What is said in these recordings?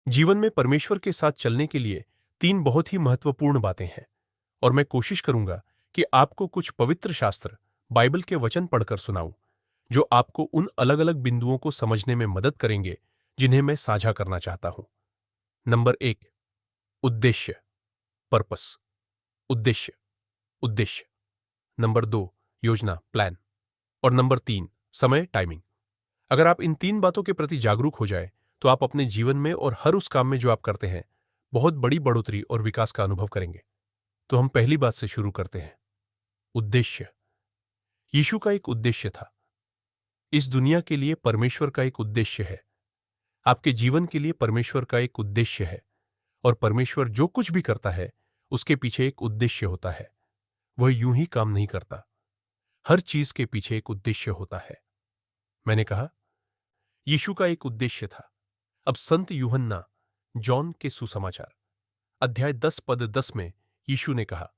जीवन में परमेश्वर के साथ चलने के लिए तीन बहुत ही महत्वपूर्ण बातें हैं और मैं कोशिश करूंगा कि आपको कुछ पवित्र शास्त्र बाइबल के वचन पढ़कर सुनाऊं जो आपको उन अलग अलग बिंदुओं को समझने में मदद करेंगे जिन्हें मैं साझा करना चाहता हूं। नंबर एक, उद्देश्य, पर्पस। उद्देश्य, उद्देश्य। नंबर दो, योजना, प्लान। और नंबर तीन, समय, टाइमिंग। अगर आप इन तीन बातों के प्रति जागरूक हो जाए तो आप अपने जीवन में और हर उस काम में जो आप करते हैं बहुत बड़ी बढ़ोतरी और विकास का अनुभव करेंगे। तो हम पहली बात से शुरू करते हैं, उद्देश्य। यीशु का एक उद्देश्य था। इस दुनिया के लिए परमेश्वर का एक उद्देश्य है। आपके जीवन के लिए परमेश्वर का एक उद्देश्य है और परमेश्वर जो कुछ भी करता है उसके पीछे एक उद्देश्य होता है। वह यूं ही काम नहीं करता। हर चीज के पीछे एक उद्देश्य होता है। मैंने कहा, यीशु का एक उद्देश्य था। अब संत यूहन्ना जॉन के सुसमाचार अध्याय 10 पद 10 में यीशु ने कहा,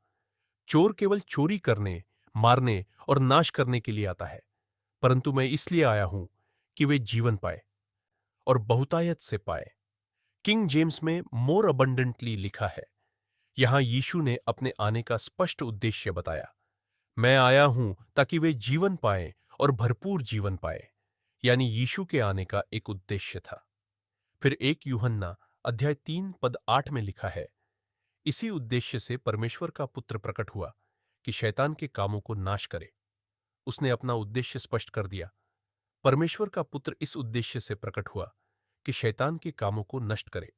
चोर केवल चोरी करने, मारने और नाश करने के लिए आता है, परंतु मैं इसलिए आया हूं कि वे जीवन पाए और बहुतायत से पाए। किंग जेम्स में मोर अबंडेंटली लिखा है। यहां यीशु ने अपने आने का स्पष्ट उद्देश्य बताया। मैं आया हूं ताकि वे जीवन पाएं और भरपूर जीवन पाए। यानी यीशु के आने का एक उद्देश्य था। फिर एक यूहन्ना अध्याय 3 पद 8 में लिखा है, इसी उद्देश्य से परमेश्वर का पुत्र प्रकट हुआ कि शैतान के कामों को नाश करे। उसने अपना उद्देश्य स्पष्ट कर दिया। परमेश्वर का पुत्र इस उद्देश्य से प्रकट हुआ कि शैतान के कामों को नष्ट करे।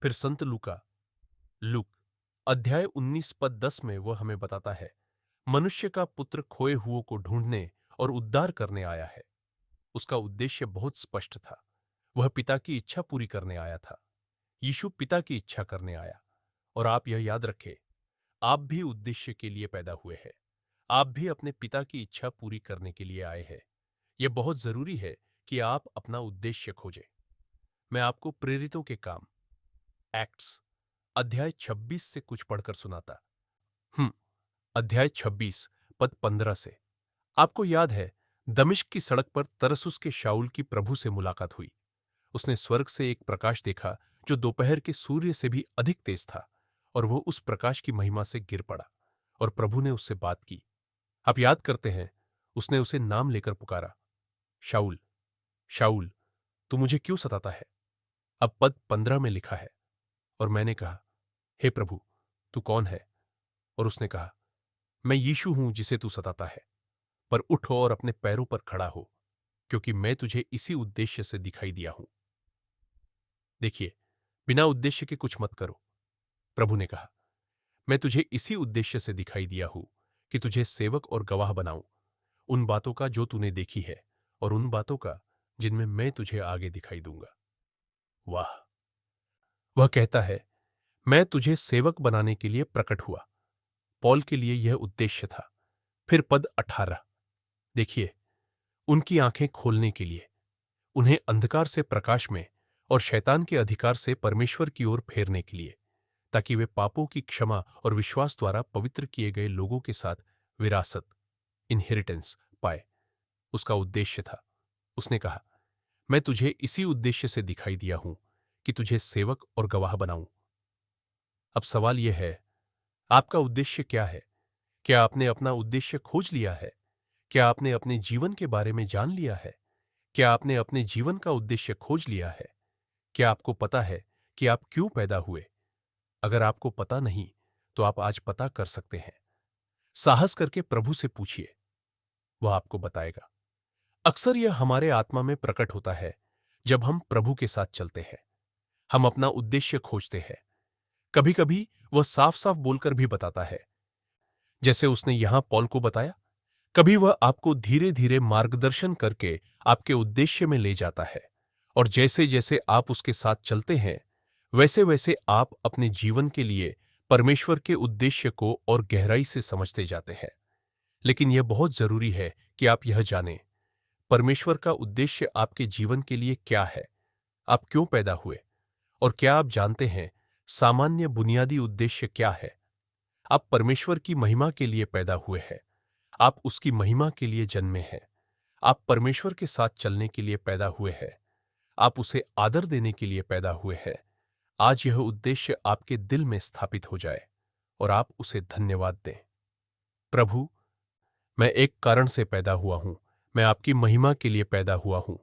फिर संत लूक अध्याय 19 पद 10 में वह हमें बताता है, मनुष्य का पुत्र खोए हुओं को ढूंढने और उद्धार करने आया है। उसका उद्देश्य बहुत स्पष्ट था। वह पिता की इच्छा पूरी करने आया था। यीशु पिता की इच्छा करने आया। और आप यह याद रखें, आप भी उद्देश्य के लिए पैदा हुए हैं। आप भी अपने पिता की इच्छा पूरी करने के लिए आए हैं। यह बहुत जरूरी है कि आप अपना उद्देश्य खोजें। मैं आपको प्रेरितों के काम एक्ट्स अध्याय 26 से कुछ पढ़कर सुनाता। अध्याय 26 पद 15 से। आपको याद है, दमिश्क की सड़क पर तरसुस के शाऊल की प्रभु से मुलाकात हुई। उसने स्वर्ग से एक प्रकाश देखा जो दोपहर के सूर्य से भी अधिक तेज था और वह उस प्रकाश की महिमा से गिर पड़ा और प्रभु ने उससे बात की। आप याद करते हैं, उसने उसे नाम लेकर पुकारा, शाऊल, शाऊल, तू मुझे क्यों सताता है? अब पद 15 में लिखा है, और मैंने कहा, हे प्रभु, तू कौन है? और उसने कहा, मैं यीशु हूं जिसे तू सताता है। पर उठ और अपने पैरों पर खड़ा हो, क्योंकि मैं तुझे इसी उद्देश्य से दिखाई दिया हूं। देखिए, बिना उद्देश्य के कुछ मत करो। प्रभु ने कहा, मैं तुझे इसी उद्देश्य से दिखाई दिया हूं कि तुझे सेवक और गवाह बनाऊं, उन बातों का जो तूने देखी है और उन बातों का जिनमें मैं तुझे आगे दिखाई दूंगा। वाह! वह कहता है, मैं तुझे सेवक बनाने के लिए प्रकट हुआ। पौल के लिए यह उद्देश्य था। फिर पद 18 देखिए, उनकी आंखें खोलने के लिए, उन्हें अंधकार से प्रकाश में और शैतान के अधिकार से परमेश्वर की ओर फेरने के लिए, ताकि वे पापों की क्षमा और विश्वास द्वारा पवित्र किए गए लोगों के साथ विरासत, इनहेरिटेंस पाए। उसका उद्देश्य था। उसने कहा, मैं तुझे इसी उद्देश्य से दिखाई दिया हूं कि तुझे सेवक और गवाह बनाऊं। अब सवाल यह है, आपका उद्देश्य क्या है? क्या आपने अपना उद्देश्य खोज लिया है? क्या आपने अपने जीवन के बारे में जान लिया है? क्या आपने अपने जीवन का उद्देश्य खोज लिया है? क्या आपको पता है कि आप क्यों पैदा हुए? अगर आपको पता नहीं, तो आप आज पता कर सकते हैं। साहस करके प्रभु से पूछिए, वह आपको बताएगा। अक्सर यह हमारे आत्मा में प्रकट होता है जब हम प्रभु के साथ चलते हैं। हम अपना उद्देश्य खोजते हैं। कभी कभी वह साफ साफ बोलकर भी बताता है, जैसे उसने यहां पौल को बताया। कभी वह आपको धीरे धीरे मार्गदर्शन करके आपके उद्देश्य में ले जाता है, और जैसे जैसे आप उसके साथ चलते हैं, वैसे वैसे आप अपने जीवन के लिए परमेश्वर के उद्देश्य को और गहराई से समझते जाते हैं। लेकिन यह बहुत जरूरी है कि आप यह जानें, परमेश्वर का उद्देश्य आपके जीवन के लिए क्या है। आप क्यों पैदा हुए? और क्या आप जानते हैं सामान्य बुनियादी उद्देश्य क्या है? आप परमेश्वर की महिमा के लिए पैदा हुए हैं। आप उसकी महिमा के लिए जन्मे हैं। आप परमेश्वर के साथ चलने के लिए पैदा हुए हैं। आप उसे आदर देने के लिए पैदा हुए हैं। आज यह उद्देश्य आपके दिल में स्थापित हो जाए और आप उसे धन्यवाद दें। प्रभु, मैं एक कारण से पैदा हुआ हूं, मैं आपकी महिमा के लिए पैदा हुआ हूं।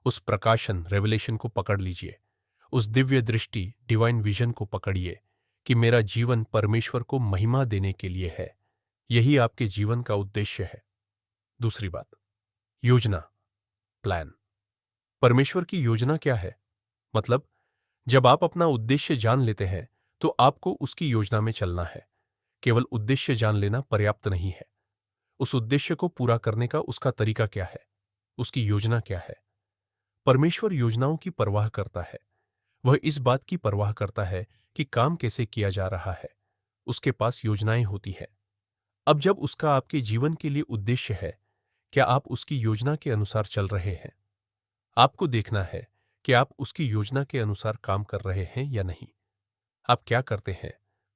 उस प्रकाशन रेवलेशन को पकड़ लीजिए, उस दिव्य दृष्टि डिवाइन विजन को पकड़िए कि मेरा जीवन परमेश्वर को महिमा देने के लिए है। यही आपके जीवन का उद्देश्य है। दूसरी बात, योजना, प्लान। परमेश्वर की योजना क्या है? मतलब, जब आप अपना उद्देश्य जान लेते हैं तो आपको उसकी योजना में चलना है। केवल उद्देश्य जान लेना पर्याप्त नहीं है। उस उद्देश्य को पूरा करने का उसका तरीका क्या है, उसकी योजना क्या है? परमेश्वर योजनाओं की परवाह करता है। वह इस बात की परवाह करता है कि काम कैसे किया जा रहा है। उसके पास योजनाएं होती है। अब जब उसका आपके जीवन के लिए उद्देश्य है, क्या आप उसकी योजना के अनुसार चल रहे हैं? आपको देखना है कि आप उसकी योजना के अनुसार काम कर रहे हैं या नहीं। आप क्या करते हैं,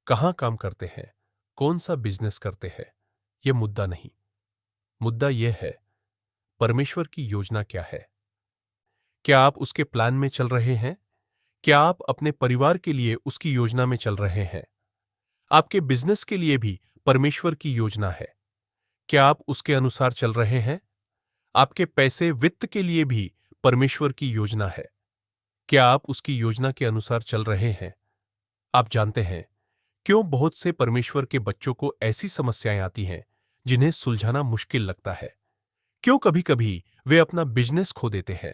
कहां काम करते हैं, कौन सा बिजनेस करते हैं, यह मुद्दा नहीं। मुद्दा यह है, परमेश्वर की योजना क्या है? क्या आप उसके प्लान में चल रहे हैं? क्या आप अपने परिवार के लिए उसकी योजना में चल रहे हैं? आपके बिजनेस के लिए भी परमेश्वर की योजना है। क्या आप उसके अनुसार चल रहे हैं? आपके पैसे वित्त के लिए भी परमेश्वर की योजना है। क्या आप उसकी योजना के अनुसार चल रहे हैं? आप जानते हैं क्यों बहुत से परमेश्वर के बच्चों को ऐसी समस्याएं आती हैं जिन्हें सुलझाना मुश्किल लगता है? क्यों कभी-कभी वे अपना बिजनेस खो देते हैं,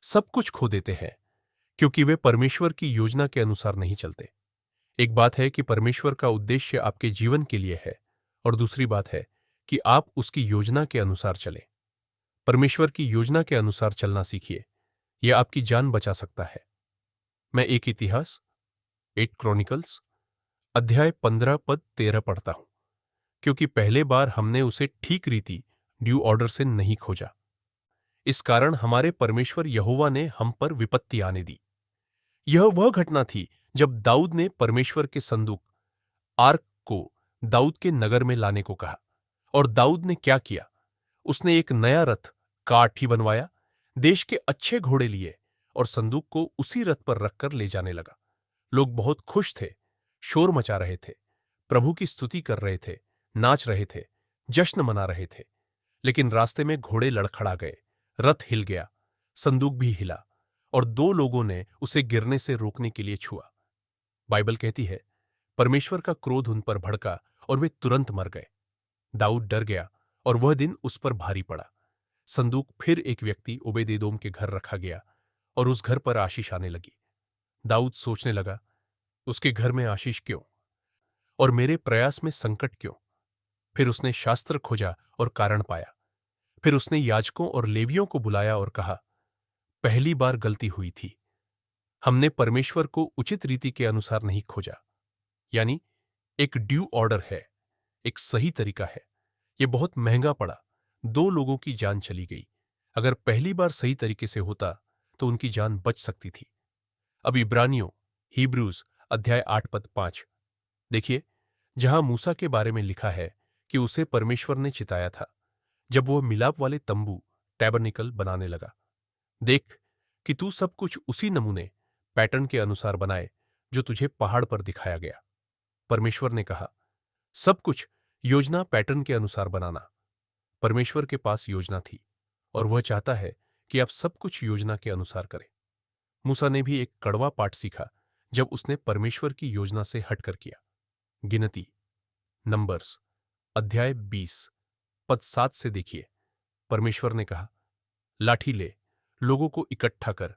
सब कुछ खो देते हैं, क्योंकि वे परमेश्वर की योजना के अनुसार नहीं चलते। एक बात है कि परमेश्वर का उद्देश्य आपके जीवन के लिए है, और दूसरी बात है कि आप उसकी योजना के अनुसार चलें। परमेश्वर की योजना के अनुसार चलना सीखिए, यह आपकी जान बचा सकता है। मैं एक इतिहास 8 क्रॉनिकल्स अध्याय 15 पद 13 पढ़ता हूं, क्योंकि पहले बार हमने उसे ठीक रीति ड्यू ऑर्डर से नहीं खोजा। इस कारण हमारे परमेश्वर यहोवा ने हम पर विपत्ति आने दी। यह वह घटना थी जब दाऊद ने परमेश्वर के संदूक आर्क को दाऊद के नगर में लाने को कहा। और दाऊद ने क्या किया? उसने एक नया रथ काठ ही बनवाया, देश के अच्छे घोड़े लिए और संदूक को उसी रथ पर रखकर ले जाने लगा। लोग बहुत खुश थे, शोर मचा रहे थे, प्रभु की स्तुति कर रहे थे, नाच रहे थे, जश्न मना रहे थे। लेकिन रास्ते में घोड़े लड़खड़ा गए, रथ हिल गया, संदूक भी हिला, और 2 लोगों ने उसे गिरने से रोकने के लिए छुआ। बाइबल कहती है, परमेश्वर का क्रोध उन पर भड़का और वे तुरंत मर गए। दाऊद डर गया और वह दिन उस पर भारी पड़ा। संदूक फिर एक व्यक्ति ओबेदेदोम के घर रखा गया और उस घर पर आशीष आने लगी। दाऊद सोचने लगा, उसके घर में आशीष क्यों और मेरे प्रयास में संकट क्यों? फिर उसने शास्त्र खोजा और कारण पाया। फिर उसने याजकों और लेवियों को बुलाया और कहा, पहली बार गलती हुई थी, हमने परमेश्वर को उचित रीति के अनुसार नहीं खोजा। यानी एक ड्यू ऑर्डर है, एक सही तरीका है। यह बहुत महंगा पड़ा, 2 लोगों की जान चली गई। अगर पहली बार सही तरीके से होता तो उनकी जान बच सकती थी। अब इब्रानियों हिब्रूज अध्याय 8 पद 5 देखिए, जहां मूसा के बारे में लिखा है कि उसे परमेश्वर ने चिताया था जब वह मिलाप वाले तंबू टैबरनिकल बनाने लगा। देख कि तू सब कुछ उसी नमूने पैटर्न के अनुसार बनाए जो तुझे पहाड़ पर दिखाया गया। परमेश्वर ने कहा, सब कुछ योजना पैटर्न के अनुसार बनाना। परमेश्वर के पास योजना थी और वह चाहता है कि आप सब कुछ योजना के अनुसार करें। मूसा ने भी एक कड़वा पाठ सीखा जब उसने परमेश्वर की योजना से हटकर किया। गिनती नंबर्स अध्याय 20 पद 7 से देखिए, परमेश्वर ने कहा, लाठी ले, लोगों को इकट्ठा कर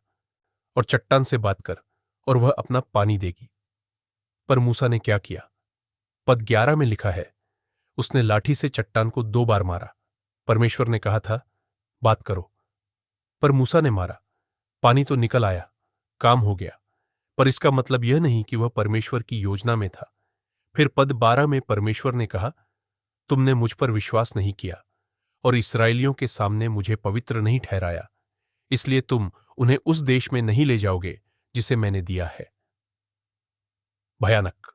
और चट्टान से बात कर और वह अपना पानी देगी। पर मूसा ने क्या किया? पद 11 में लिखा है, उसने लाठी से चट्टान को 2 बार मारा। परमेश्वर ने कहा था, बात करो, पर मूसा ने मारा। पानी तो निकल आया, काम हो गया, पर इसका मतलब यह नहीं कि वह परमेश्वर की योजना में था। फिर पद 12 में परमेश्वर ने कहा, तुमने मुझ पर विश्वास नहीं किया और इस्राएलियों के सामने मुझे पवित्र नहीं ठहराया, इसलिए तुम उन्हें उस देश में नहीं ले जाओगे जिसे मैंने दिया है। भयानक।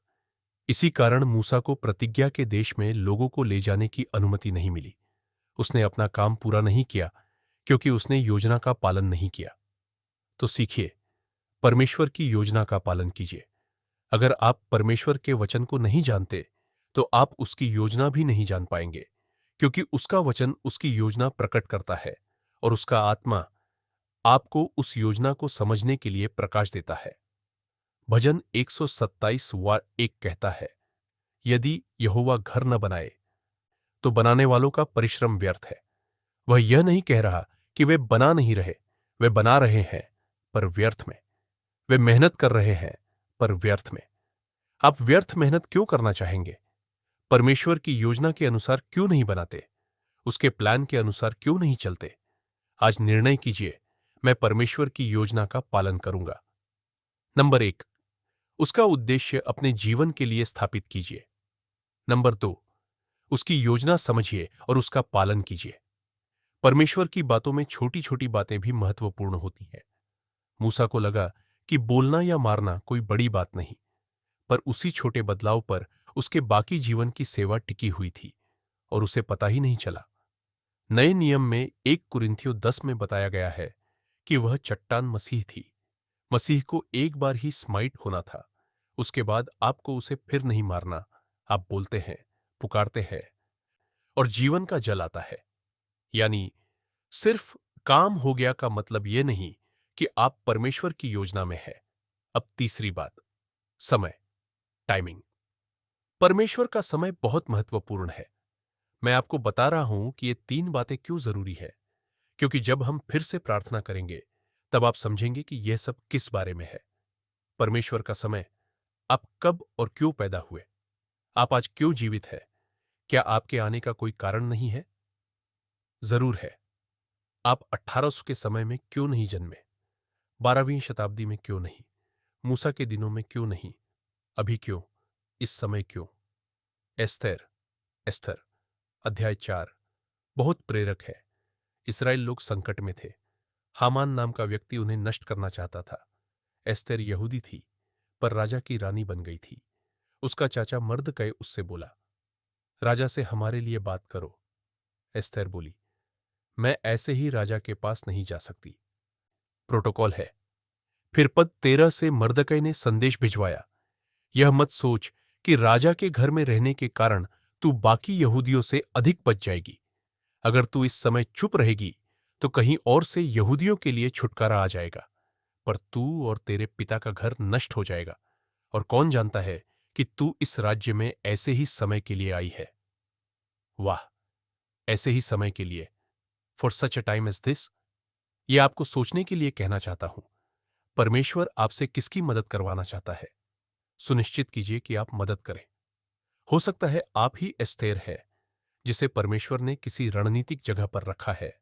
इसी कारण मूसा को प्रतिज्ञा के देश में लोगों को ले जाने की अनुमति नहीं मिली। उसने अपना काम पूरा नहीं किया क्योंकि उसने योजना का पालन नहीं किया। तो सीखिए, परमेश्वर की योजना का पालन कीजिए। अगर आप परमेश्वर के वचन को नहीं जानते, तो आप उसकी योजना भी नहीं जान पाएंगे, क्योंकि उसका वचन उसकी योजना प्रकट करता है और उसका आत्मा आपको उस योजना को समझने के लिए प्रकाश देता है। भजन 127 वा 1 कहता है, यदि यहोवा घर न बनाए तो बनाने वालों का परिश्रम व्यर्थ है। वह यह नहीं कह रहा कि वे बना नहीं रहे, वे बना रहे हैं पर व्यर्थ में। वे मेहनत कर रहे हैं पर व्यर्थ में। आप व्यर्थ मेहनत क्यों करना चाहेंगे? परमेश्वर की योजना के अनुसार क्यों नहीं बनाते? उसके प्लान के अनुसार क्यों नहीं चलते? आज निर्णय कीजिए, मैं परमेश्वर की योजना का पालन करूंगा। नंबर 1, उसका उद्देश्य अपने जीवन के लिए स्थापित कीजिए। नंबर 2, उसकी योजना समझिए और उसका पालन कीजिए। परमेश्वर की बातों में छोटी छोटी बातें भी महत्वपूर्ण होती हैं। मूसा को लगा कि बोलना या मारना कोई बड़ी बात नहीं, पर उसी छोटे बदलाव पर उसके बाकी जीवन की सेवा टिकी हुई थी और उसे पता ही नहीं चला। नए नियम में 1 कुरिन्थियों 10 में बताया गया है कि वह चट्टान मसीह थी। मसीह को एक बार ही स्माइट होना था, उसके बाद आपको उसे फिर नहीं मारना। आप बोलते हैं, पुकारते हैं और जीवन का जल आता है। यानी सिर्फ काम हो गया का मतलब यह नहीं कि आप परमेश्वर की योजना में है। अब तीसरी बात, समय, टाइमिंग। परमेश्वर का समय बहुत महत्वपूर्ण है। मैं आपको बता रहा हूं कि ये 3 बातें क्यों जरूरी है, क्योंकि जब हम फिर से प्रार्थना करेंगे तब आप समझेंगे कि यह सब किस बारे में है। परमेश्वर का समय, आप कब और क्यों पैदा हुए? आप आज क्यों जीवित है? क्या आपके आने का कोई कारण नहीं है? जरूर है। आप 1800 के समय में क्यों नहीं जन्मे? 12वीं शताब्दी में क्यों नहीं? मूसा के दिनों में क्यों नहीं? अभी क्यों? इस समय क्यों? एस्थर, एस्थर अध्याय 4 बहुत प्रेरक है। इस्राएल लोग संकट में थे। हामान नाम का व्यक्ति उन्हें नष्ट करना चाहता था। एस्थर यहूदी थी, पर राजा की रानी बन गई थी। उसका चाचा मर्दकै उससे बोला, राजा से हमारे लिए बात करो। एस्थर बोली, मैं ऐसे ही राजा के पास नहीं जा सकती। प्रोटोकॉल है। फिर पद 13 से मर्दकै ने संदेश भिजवाया, यह मत सोच कि राजा के घर में रहने के कारण तू बाकी यहूदियों से अधिक बच जाएगी। अगर तू इस समय चुप रहेगी तो कहीं और से यहूदियों के लिए छुटकारा आ जाएगा, पर तू और तेरे पिता का घर नष्ट हो जाएगा। और कौन जानता है कि तू इस राज्य में ऐसे ही समय के लिए आई है। वाह, ऐसे ही समय के लिए, for such a time as this. ये आपको सोचने के लिए कहना चाहता हूं। परमेश्वर आपसे किसकी मदद करवाना चाहता है? सुनिश्चित कीजिए कि आप मदद करें। हो सकता है आप ही एस्थेर है जिसे परमेश्वर ने किसी रणनीतिक जगह पर रखा है,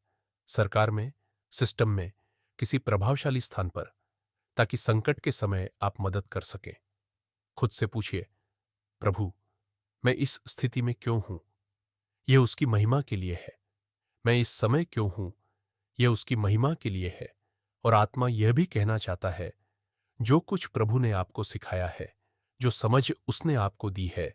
सरकार में, सिस्टम में, किसी प्रभावशाली स्थान पर, ताकि संकट के समय आप मदद कर सकें। खुद से पूछिए, प्रभु, मैं इस स्थिति में क्यों हूं? यह उसकी महिमा के लिए है। मैं इस समय क्यों हूं? यह उसकी महिमा के लिए है। और आत्मा यह भी कहना चाहता है, जो कुछ प्रभु ने आपको सिखाया है, जो समझ उसने आपको दी है,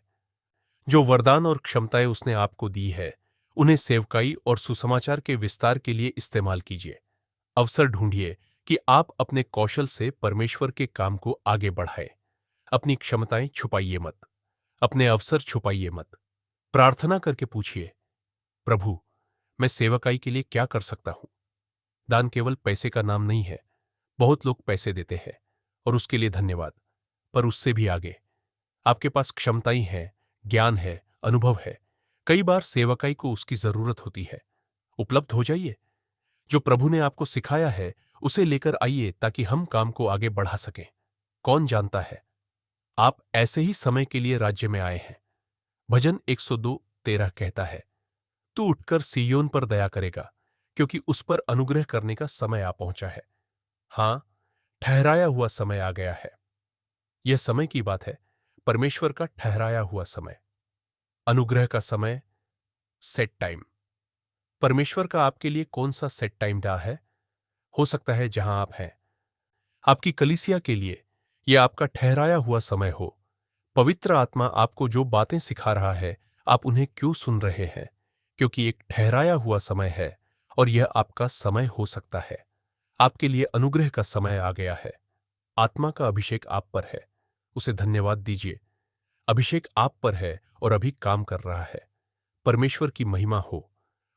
जो वरदान और क्षमताएं उसने आपको दी है, उन्हें सेवकाई और सुसमाचार के विस्तार के लिए इस्तेमाल कीजिए। अवसर ढूंढिए कि आप अपने कौशल से परमेश्वर के काम को आगे बढ़ाएं। अपनी क्षमताएं छुपाइए मत, अपने अवसर छुपाइए मत। प्रार्थना करके पूछिए, प्रभु, मैं सेवकाई के लिए क्या कर सकता हूं? दान केवल पैसे का नाम नहीं है। बहुत लोग पैसे देते हैं और उसके लिए धन्यवाद, पर उससे भी आगे आपके पास क्षमताएं हैं, ज्ञान है, अनुभव है। कई बार सेवकाई को उसकी जरूरत होती है। उपलब्ध हो जाइए। जो प्रभु ने आपको सिखाया है उसे लेकर आइए ताकि हम काम को आगे बढ़ा सकें। कौन जानता है, आप ऐसे ही समय के लिए राज्य में आए हैं। भजन 102:13 कहता है, तू उठकर सिय्योन पर दया करेगा, क्योंकि उस पर अनुग्रह करने का समय आ पहुंचा है। हां, ठहराया हुआ समय आ गया है। यह समय की बात है, परमेश्वर का ठहराया हुआ समय, अनुग्रह का समय, सेट टाइम। परमेश्वर का आपके लिए कौन सा सेट टाइम डा है? हो सकता है जहां आप हैं। आपकी कलीसिया के लिए यह आपका ठहराया हुआ समय हो। पवित्र आत्मा आपको जो बातें सिखा रहा है, आप उन्हें क्यों सुन रहे हैं? क्योंकि एक ठहराया हुआ समय है और यह आपका समय हो सकता है। आपके लिए अनुग्रह का समय आ गया है। आत्मा का अभिषेक आप पर है। उसे धन्यवाद दीजिए। अभिषेक आप पर है और अभी काम कर रहा है। परमेश्वर की महिमा हो।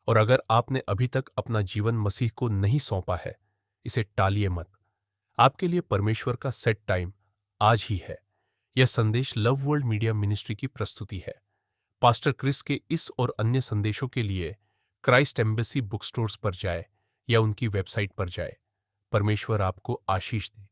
और अगर आपने अभी तक अपना जीवन मसीह को नहीं सौंपा है, इसे टालिए मत। आपके लिए परमेश्वर का सेट टाइम आज ही है। यह संदेश लव वर्ल्ड मीडिया मिनिस्ट्री की प्रस्तुति है। पास्टर क्रिस के इस और अन्य संदेशों के लिए क्राइस्ट एम्बेसी बुक स्टोर्स पर जाए या उनकी वेबसाइट पर जाए। परमेश्वर आपको आशीष दे।